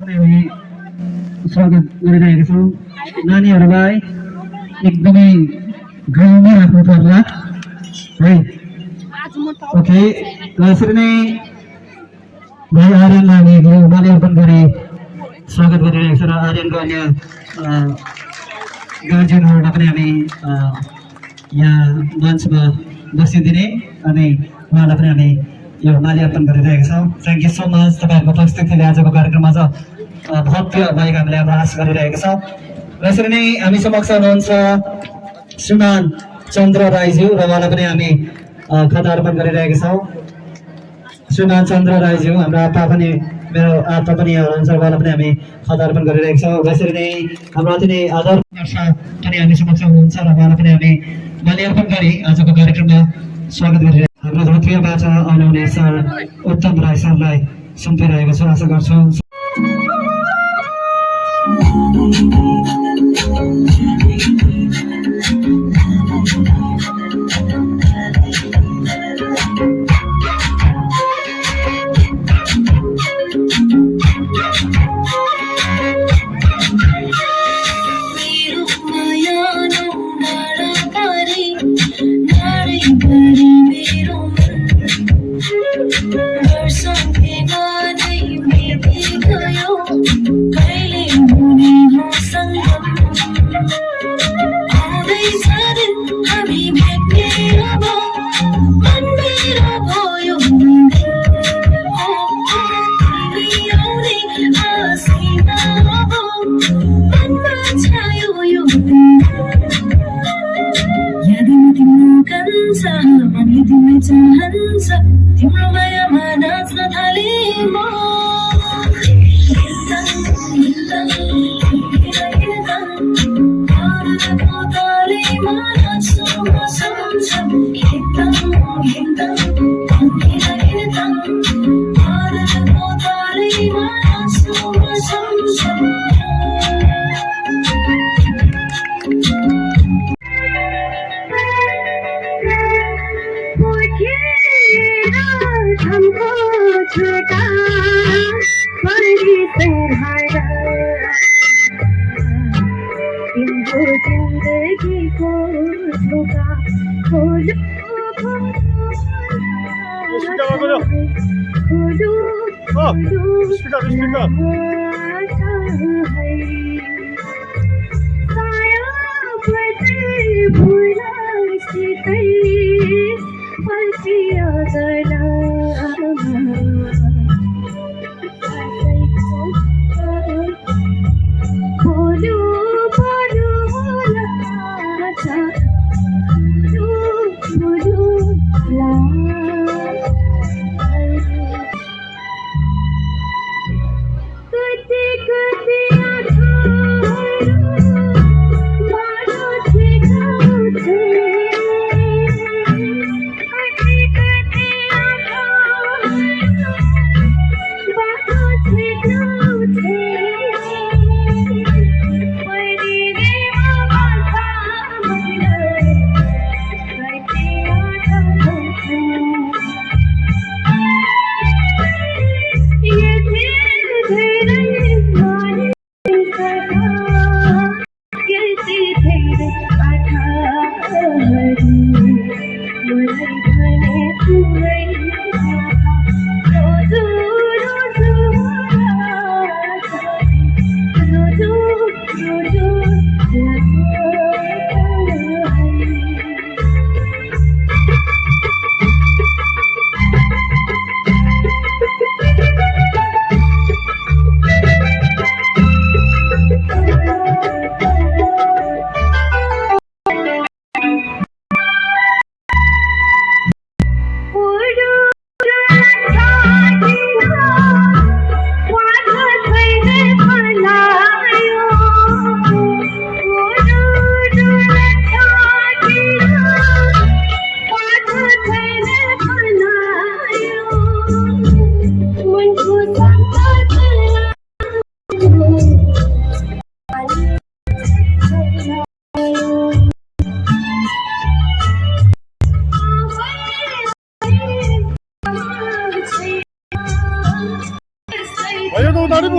हामी स्वागत गरिरहेका छौँ। नानीहरूलाई एकदमै गाउँमा राख्नु पर्ला है। ओके, र यसरी नै भाइ आर्यनलाई हामीले माल्यार्पण गरी स्वागत गरिरहेको छ र आर्यनको अन्य गार्जियनहरूलाई पनि हामी यहाँ मञ्चमा बसिदिने अनि उहाँलाई पनि हामी यो माल्यार्पण गरिरहेका छौँ। Thank you so much. तपाईँहरूको उपस्थितिले आजको कार्यक्रममा चाहिँ भव्य भएको हामीले आभास गरिरहेका छौँ। र यसरी नै हामी समक्ष हुनुहुन्छ श्रीमान चन्द्र राईज्यू र उहाँलाई पनि हामी खदा अर्पण गरिरहेका छौँ। श्रीमान चन्द्र राईज्यू हाम्रो आप्पा पनि मेरो आप्पा पनि यहाँ हुनुहुन्छ, उहाँलाई पनि हामी खदा अर्पण गरिरहेका छौँ। र यसरी नै हाम्रो अति नै आदर पनि हामी समक्ष हुनुहुन्छ र उहाँलाई पनि हामी माल्यार्पण गरी आजको कार्यक्रममा स्वागत गरिरहेका छौँ। हाम्रो धोत्रियाबाट आउनुहुने सर उत्तम राई सरलाई सुम्पिरहेको छु, आशा गर्छु।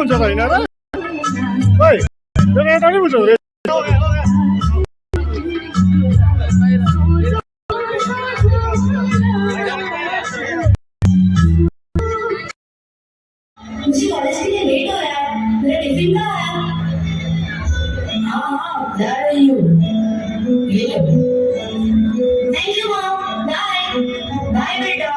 हुन्छ त होइन र ओइ मेरो यता नि बुझ्नु मुझे कॉलेज के लिए लेट हो रहा है मेरा टिफिन कहाँ है हाँ जा रही हूँ ये लो thank you mom bye bye बेटा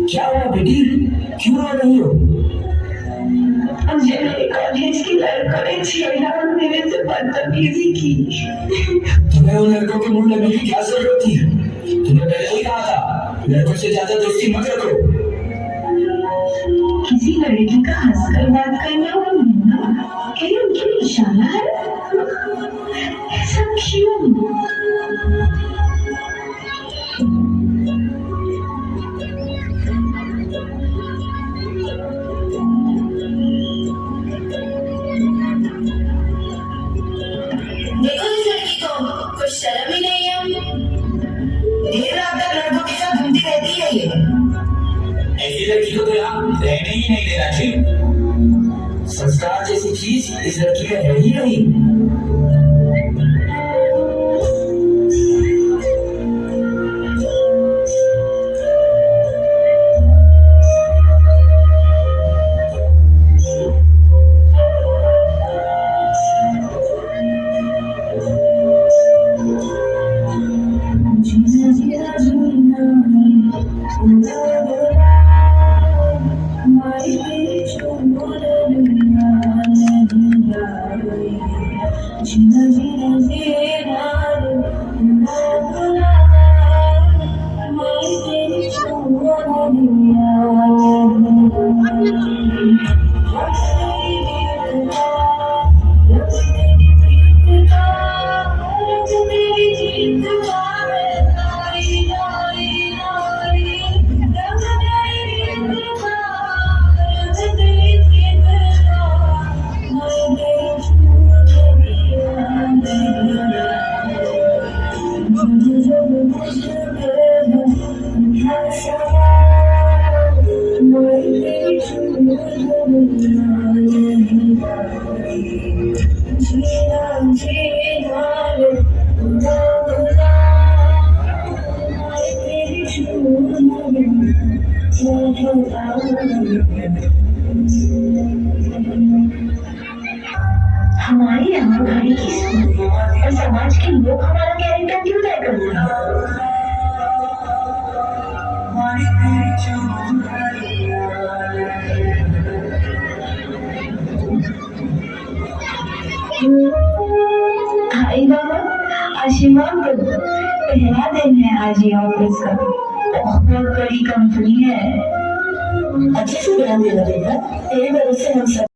क्या हुआ बेटी क्यों रो रही हो मुझे मेरे कॉलेज की लड़कों ने छेड़ा और मेरे से बदतमीजी की तुम्हें उन लड़कों के मुंह लगने की क्या जरूरत थी तुम्हें पहले ही कहा था लड़कों से ज्यादा दोस्ती मत रखो किसी लड़की का हंसकर बात करना और मिलना क्या ये उनकी निशाना है ऐसा क्यों देखो इस लड़की को कुछ शर्म ही नहीं है देर रात तक लड़कों के साथ घूमती रहती है ये ऐसी लड़की को तो यहाँ रहने ही नहीं देना चाहिए संस्कार जैसी चीज इस लड़की में है ही नहीं हमारे यहाँ घड़ी की सुन और समाज के लोग हमारा कैरेक्टर क्यों तय करते हैं हाय बाबा आशीर्वाद करो पहला दिन है आज ये ऑफिस का बहुत बड़ी कंपनी है अच्छे से ध्यान देना रहेगा तेरे भरोसे हम सब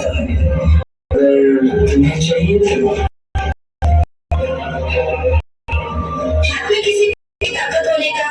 पता लगे। अगर तुम्हें चाहिए तो हमें किसी ताकत होने का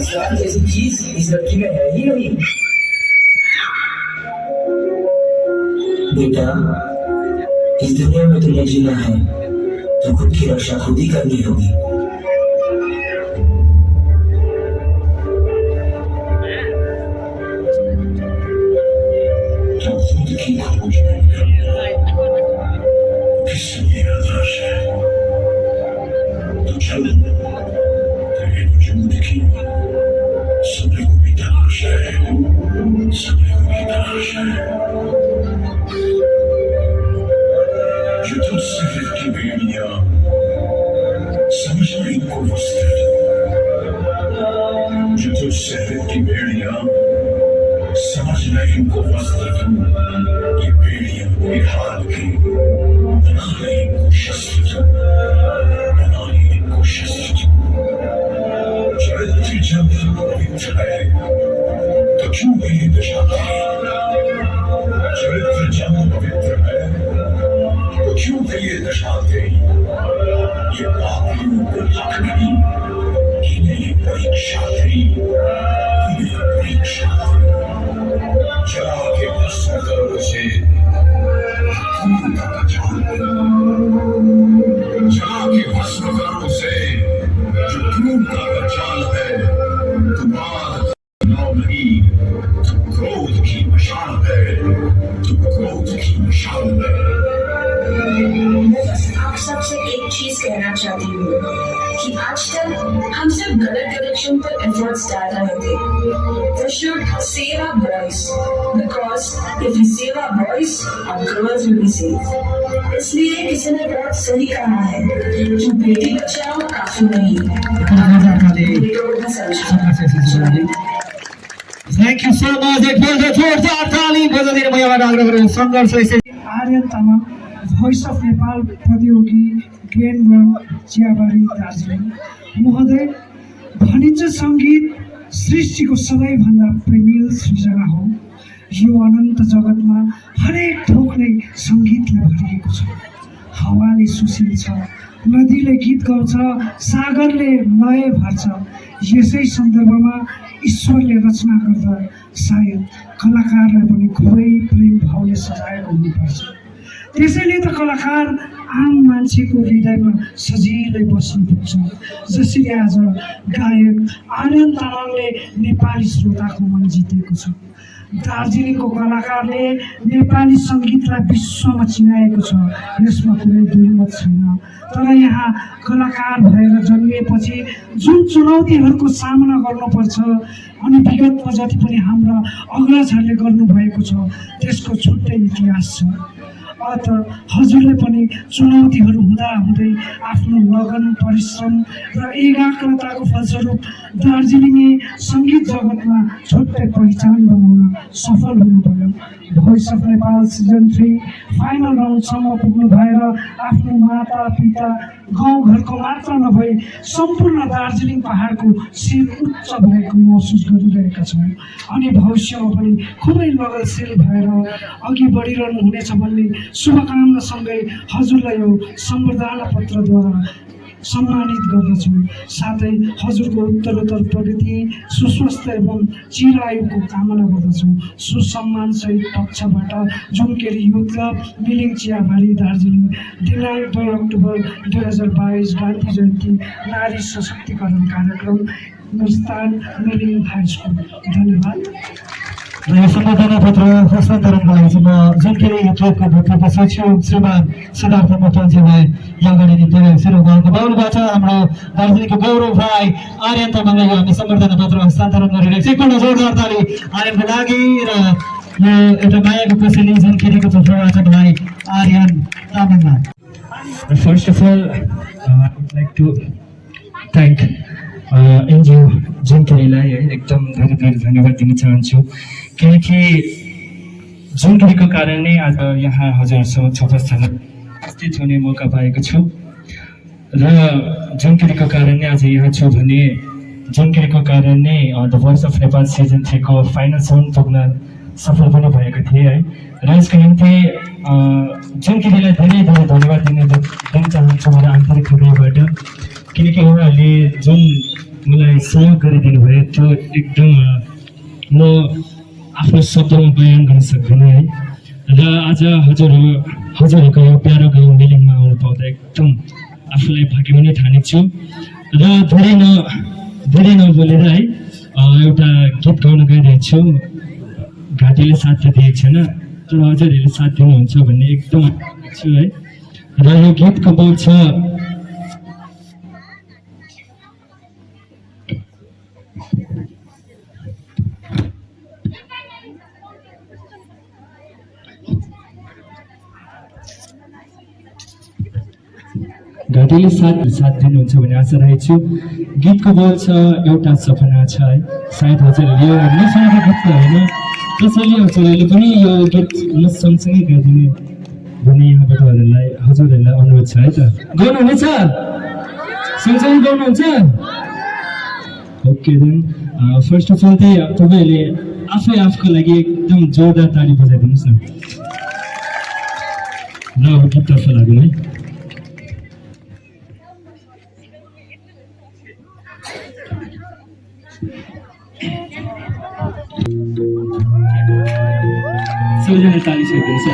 क्या जैसी चीज इस लड़की में है ही नहीं। बेटा, इस दुनिया में तुम्हें जीना है तो खुद की रक्षा खुद ही करनी होगी। तो खुद की खोज किसने आदर्श है तो चल तेरे वजूद की सभी को भी तलाश है, सभी को भी तलाश है। जो तुझसे की बेड़ियां समझना इनको वस्त्र, जो तुझसे की बेड़ियां समझना इनको वस्त्र, ये बेड़ियां कोई हाल की बनाने इनको शस्त्र, बनाने इनको शस्त्र। चरित्र जब पवित्र है तो क्यों ये दशा है? चरित्र जब पवित्र है तो क्यों ये दशा गई? ये पापियों को हक नहीं, इन्हें परीक्षा थी, इन्हें परीक्षा थी। चला के भस्म करो उसे, खून का जाल है। चला के भस्म करो उसे, जो खून का जाल है। तुम्हारा नाम नहीं, तुम क्रोध की मशाल है, तुम क्रोध की मशाल है। मैं बस आप सबसे एक चीज कहना चाहती हूँ कि आज तक हम सिर्फ गलत डायरेक्शन पर एफर्ट्स डाल रहे थे। We should save our boys because if we save our boys, our girls will be safe. इसलिए किसी ने बहुत सही कहा है कि बेटी बचाओ काफी नहीं Thank you so much. एक बार जोरदार ताली बजाइदिनु भयो आग्रह गरेर सङ्घर्ष आर्यन तामाङ, भोइस अफ नेपाल प्रतियोगी ग्रेन वन चियाबारी दार्जिलिङ महोदय। भनिन्छ सङ्गीत सृष्टिको सबैभन्दा प्रेमिल सृजना हो। यो अनन्त जगतमा हरेक थोक नै सङ्गीतले भरिएको छ। हावाले सुशील छ, नदीले गीत गाउँछ, सागरले लय भर्छ। यसै सन्दर्भमा ईश्वरले रचना गर्दा सायद कलाकारलाई पनि खुबै प्रेम भावले सजाएको हुनुपर्छ। त्यसैले त कलाकार आम मान्छेको हृदयमा सजिलै बस्न पुग्छ। जसरी आज गायक आर्यन तामाङले नेपाली श्रोताको मन जितेको छ। दार्जिलिङको कलाकारले नेपाली सङ्गीतलाई विश्वमा चिनाएको छ, यसमा कुनै दुईमत छैन। तर यहाँ कलाकार भएर जन्मिएपछि जुन चुनौतीहरूको सामना गर्नुपर्छ अनि विगतमा जति पनि हाम्रा अग्रजहरूले गर्नुभएको छ त्यसको छुट्टै इतिहास छ। अत हजुरले पनि चुनौतीहरू हुँदाहुँदै आफ्नो लगन, परिश्रम र एकाग्रताको फलस्वरूप दार्जिलिङे सङ्गीत जगतमा छुट्टै पहिचान बनाउन सफल हुनुभयो। Voice of Nepal season 3 final राउन्डसम्म पुग्नु भएर आफ्नो माता पिता गाउँघरको मात्र नभई सम्पूर्ण दार्जिलिङ पहाडको शिर उच्च भएको महसुस गरिरहेका छौँ अनि भविष्यमा पनि खुबै लगनशील भएर अघि बढिरहनु हुनेछ भन्ने शुभकामनासँगै हजुरलाई यो सम्बर्धना पत्रद्वारा सम्मानित गर्दछु। साथै हजुरको उत्तरोत्तर प्रगति, सुस्वस्थ एवं चिरायुको कामना गर्दछु। सुसम्मानसहित पक्षबाट जुनकेरी युथ क्लब, मिलिङ चियाबारी, दार्जिलिङ, दिनाङ्क 2 अक्टोबर 2022 गान्धी जयन्ती नारी सशक्तिकरण कार्यक्रम, स्थान मिलिङ हाई स्कुल। धन्यवाद। र यो सम्बर्धना पत्र हस्तान्तरणको लागि चाहिँ म जुनकेरी क्लबको भूतपूर्व सचिव श्रीमान सिद्धार्थ मोक्तानजीलाई यो अगाडि निम्ति उहाँको बाहुबाट हाम्रो दार्जिलिङको गौरव भाइ आर्यन तामाङलाई हामी सम्बर्धना पत्र हस्तान्तरण गरिरहेको छ। एकपल्ट जोरदार ताली आर्यनको लागि। र यो एउटा मायाको कोसेली जुनकेरीको तर्फबाट भाइ आर्यन तामाङलाई। First of all, I would like to thank NGO जुनकेरीलाई है एकदम धेरै धेरै धन्यवाद दिन चाहन्छु। किनकि जुनकेरीको कारण नै आज यहाँ हजुरहरूसँग उपस्थित हुने मौका पाएको छु र जुनकेरीको कारण नै आज यहाँ छु भने जुनकेरीको कारण नै the voice of Nepal season 3 को फाइनलसम्म पुग्न सफल पनि भएको थिएँ है। र यसको निम्ति जुनकेरीलाई धेरै धेरै धन्यवाद दिन चाहन्छु मेरो आन्तरिक हृदयबाट। किनकि उहाँहरूले जुन मलाई सहयोग गरिदिनु भयो त्यो एकदम म आफ्नो शब्दमा बयान गर्न सक्दिनँ है। र आज हजुरहरूको यो प्यारो गाउँ मिलिङमा आउनु पाउँदा एकदम आफूलाई भाग्य पनि ठानेको छु। र धेरै नबोलेर है एउटा गीत गाउन गइरहेको छु। घाँटीले साथ त दिएको छैन तर हजुरहरूले साथ दिनुहुन्छ भन्ने एकदम छु है। र यो गीतको बोल छ घाँटीले साथ दिनुहुन्छ भन्ने आशा रहेको छु। गीतको बोल छ एउटा सपना छ है। सायद हजुरहरूले यो नसुनेको गीत त होइन, त्यसैले हजुरहरूले पनि यो गीत म सँगसँगै गाइदिने भन्ने यहाँबाट हजुरहरूलाई अनुरोध छ है त। गाउनुहुनेछ? सँगसँगै गाउनुहुन्छ? Okay then first of all चाहिँ तपाईँहरूले आफूको लागि एकदम जोरदार ताली बजाइदिनुहोस् न। ल अब गीततर्फ लागौँ है। सबैजना ताली सकिदिनुहोस् है।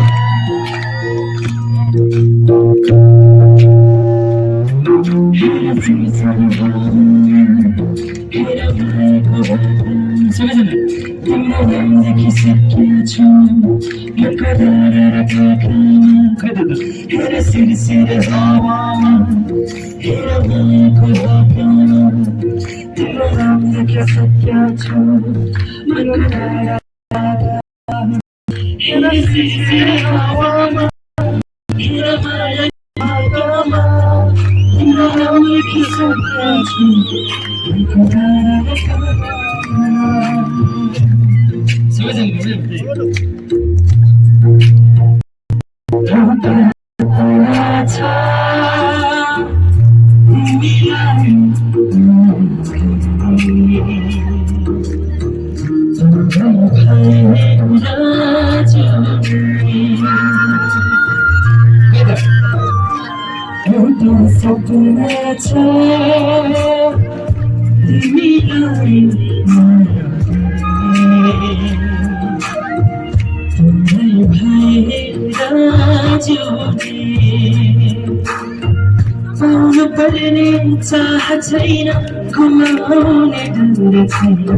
छैन घुमाउने डर छैन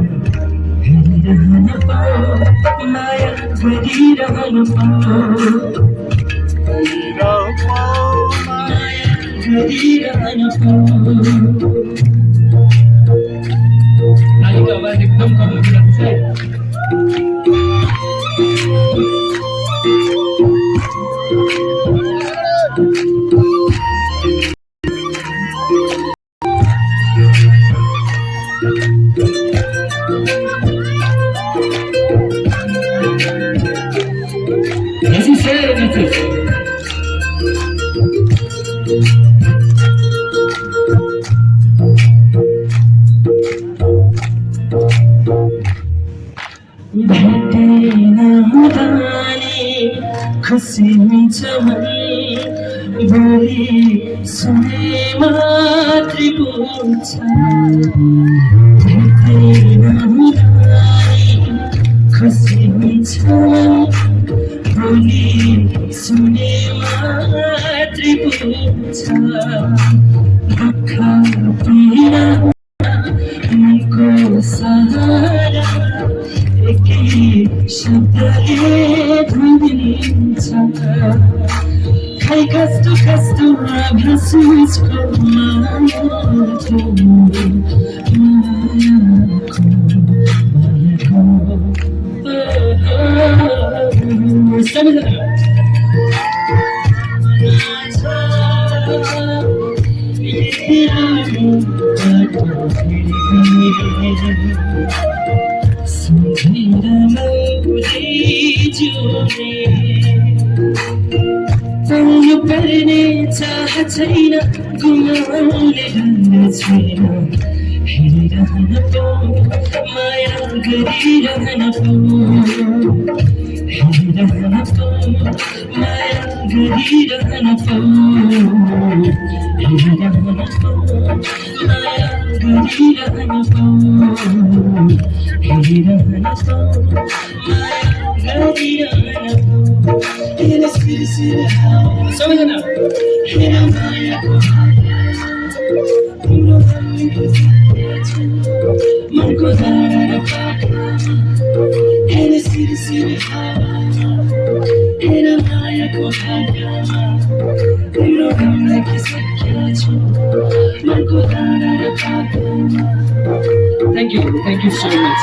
हेरिरहन पाऊ माया गरिरहन पाऊ माया गरिरहन पाऊ। नानीको आवाज एकदम कम हुँदैछ। खुसी हुन्छ मन बोली सुनेमा खुसी हुन्छ भोलि सुने मात्रै पुग्छ दुःख पीडा मनको सहारा एकै शब्दले भनिन्छ खै कस्तो कस्तो भाषा उसको मायाको पढ्नु पर्ने चाह छैन गुमाउने डर छैन हेरिरहन पाऊ माया गरिरहन पाऊ हेरिरहन पाऊ माया गरिरहन पाऊ हेरिरहन पाऊ माया गरिरहन पाऊ हेरिरहन पाऊ माया गरिरहन पाऊ सबैजना मनको धारा र हेर सिर सिर हेर मायाको भाग्यमा तिम्रो घाम लागिसकेको छु मनको धारा र भाग्यमा थ्याङ्क यू सो मच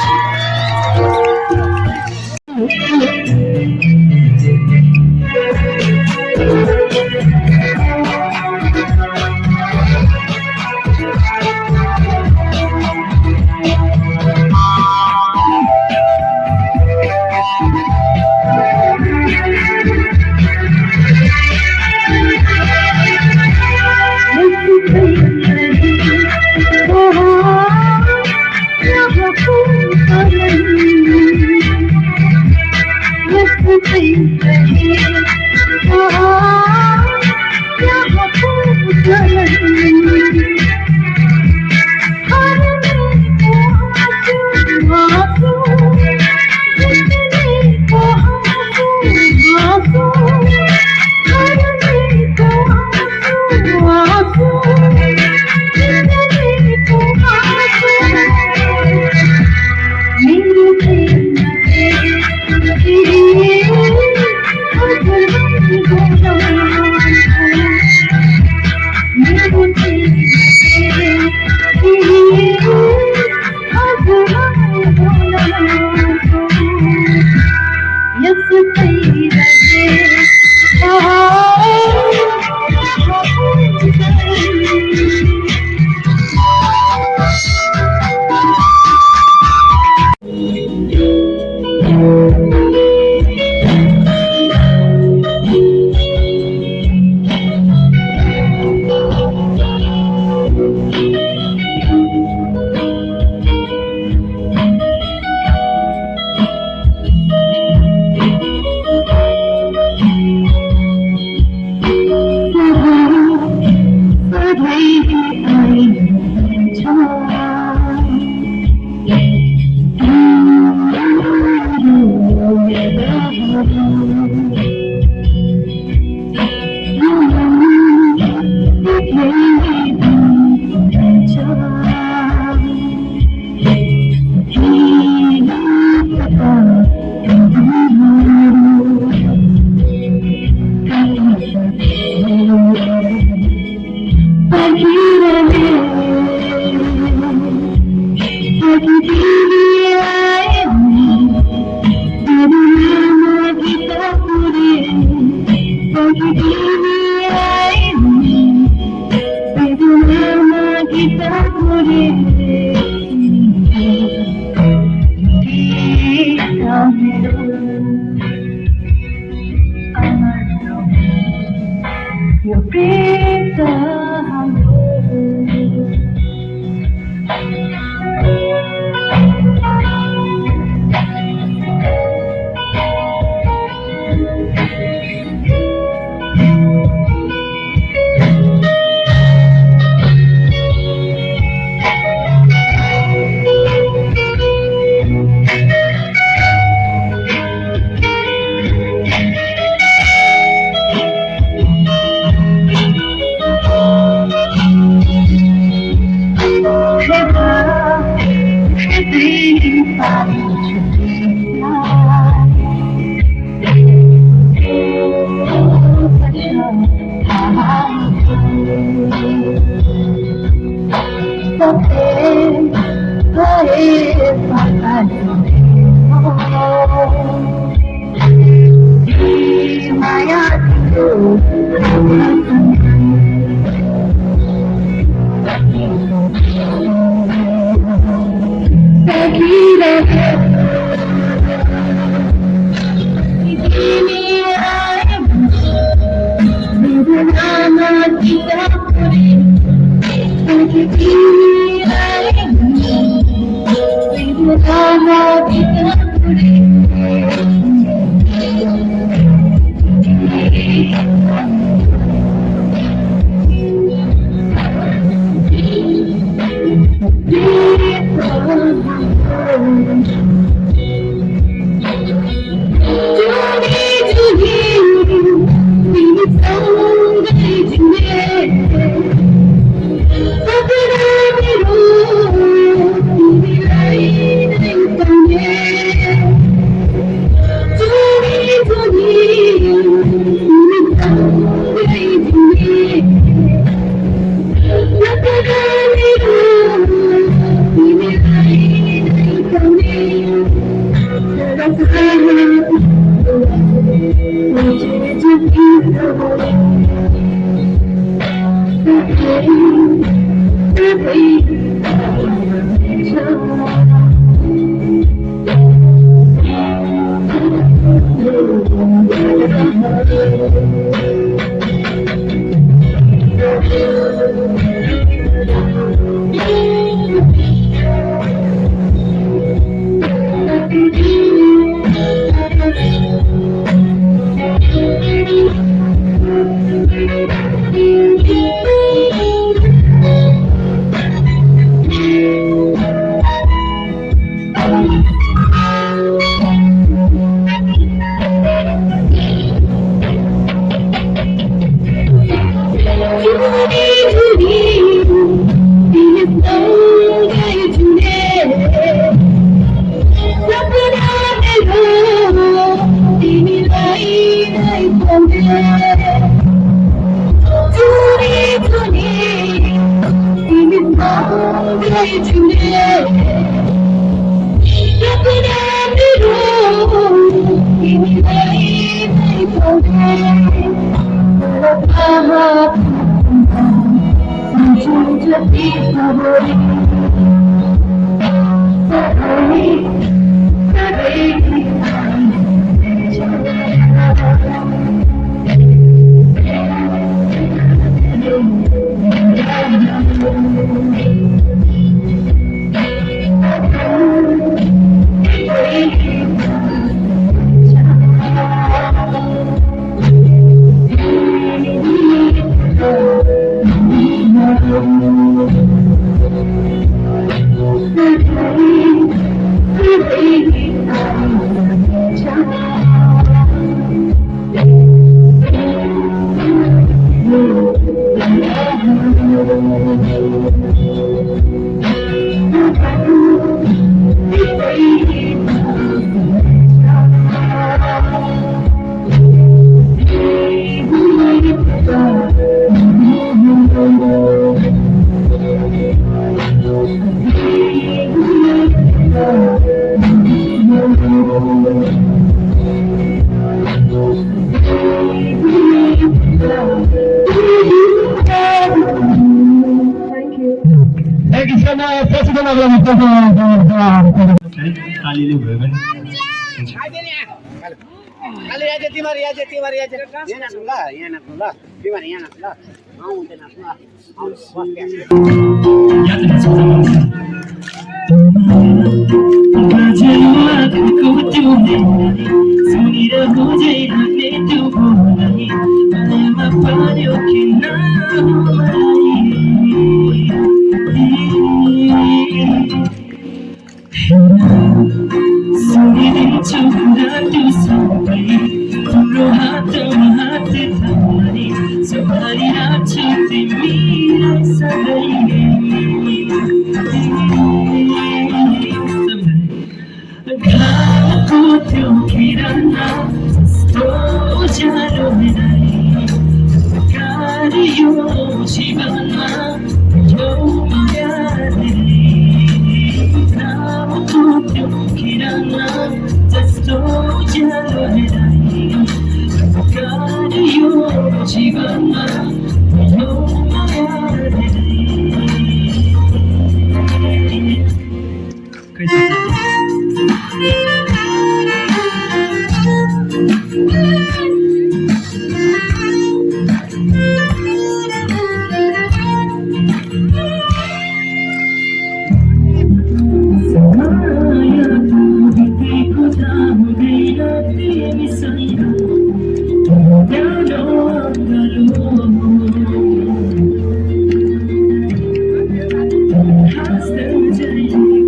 तालीले भयो भने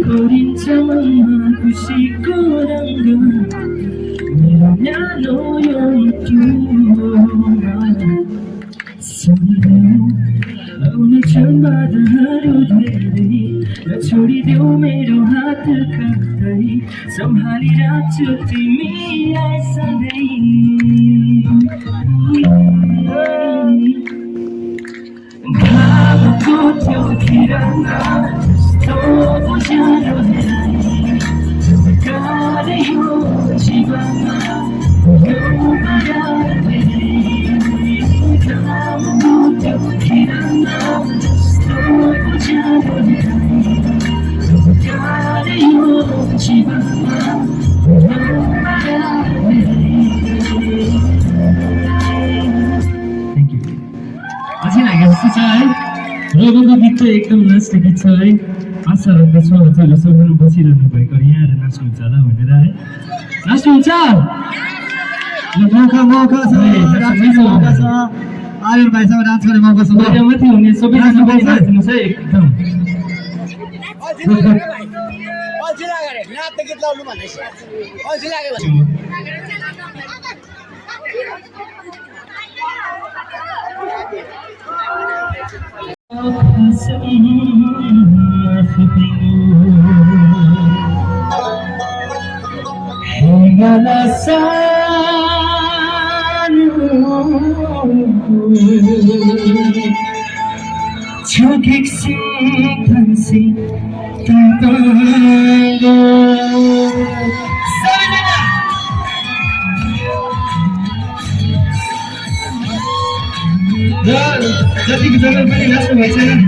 कोरिन्छ मनमा खुसीको रङ्ग मेरो न्यानो यो आउने छन् बाधाहरू धेरै छोडिदेऊ मेरो हात काट्दै सम्हाली राख्छु तिमीलाई सधैँ घामको त्यो किरण जस्तो उज्यालो गाह्रै हो जीवनमा यो बराबर घामको त्यो किरण जस्तो उज्यालो गाह्रै हो जीवनमा यो बराबर अझै लागेको जस्तो छ है रगको गीत चाहिँ एकदम लास्टको गीत छ है आशा राख्दछु हजुरहरूले सबैजना बसिरहनु भएको यहाँ आएर नाच्नुहुन्छ होला भनेर है नाच्नुहुन्छ मौका छ आर्यन भाइसँग डान्स गर्ने मौका छ माथि हुने सबैजना नाच्नुहोस् है एकदम जतिको जग्गा पनि नाच्नु भएको छैन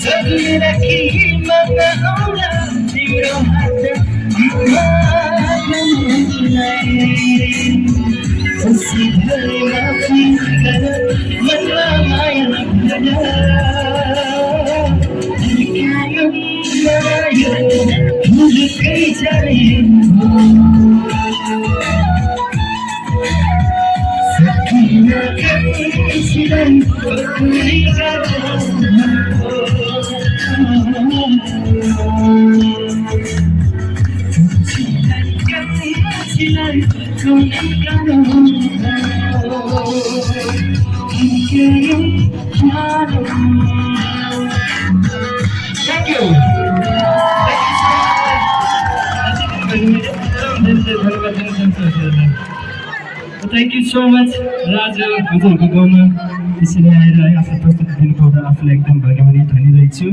Suddenly Thank you. Thank you so much, राजा हजुरहरूको गाउँमा यसरी आएर है आफ्नो प्रस्तुति दिनुभयो र आफूलाई एकदम भरिभरि धन्यवाद छु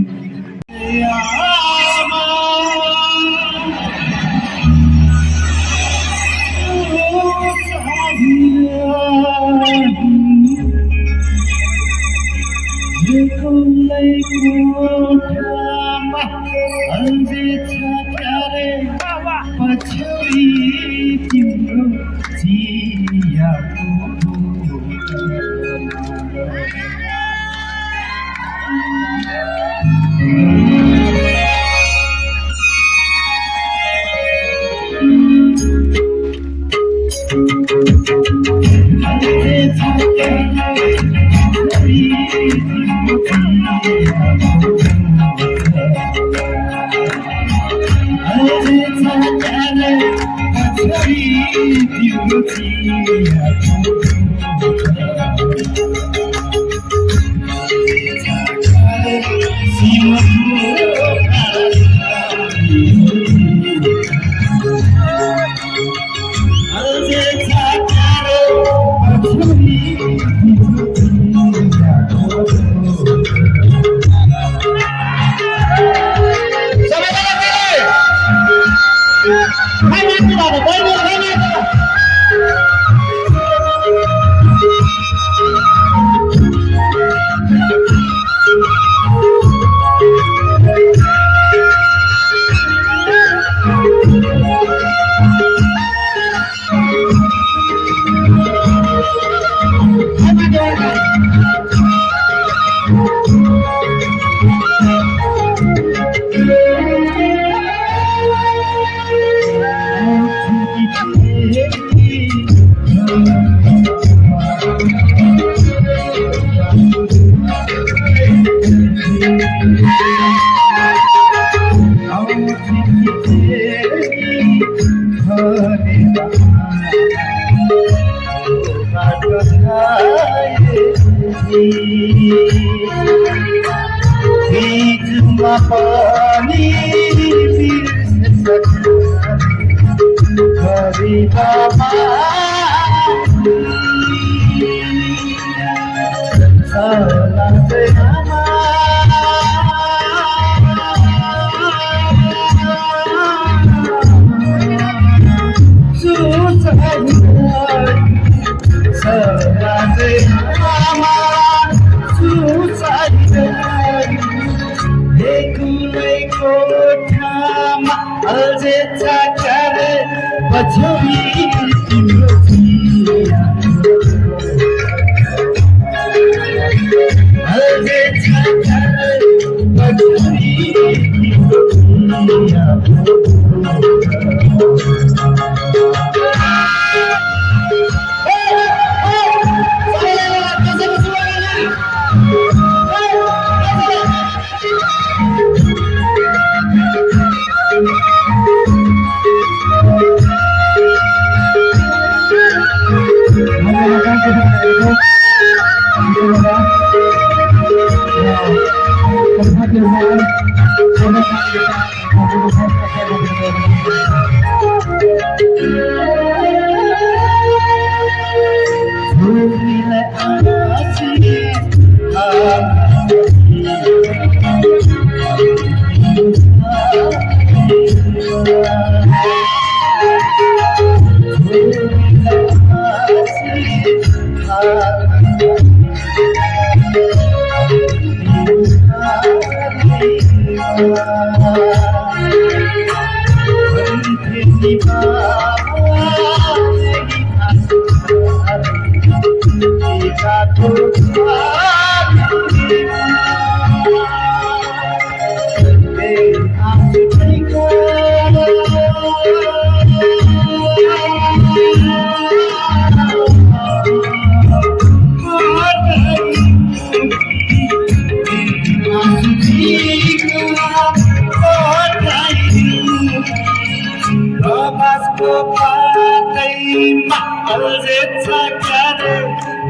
प्रभासको पातैमा अल्झेछ क्यारे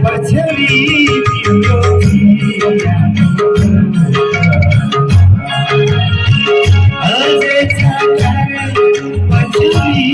पछ्यौरी तिम्रो अल्झेछ क्यारे पछ्यौरी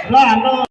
र हाम्रो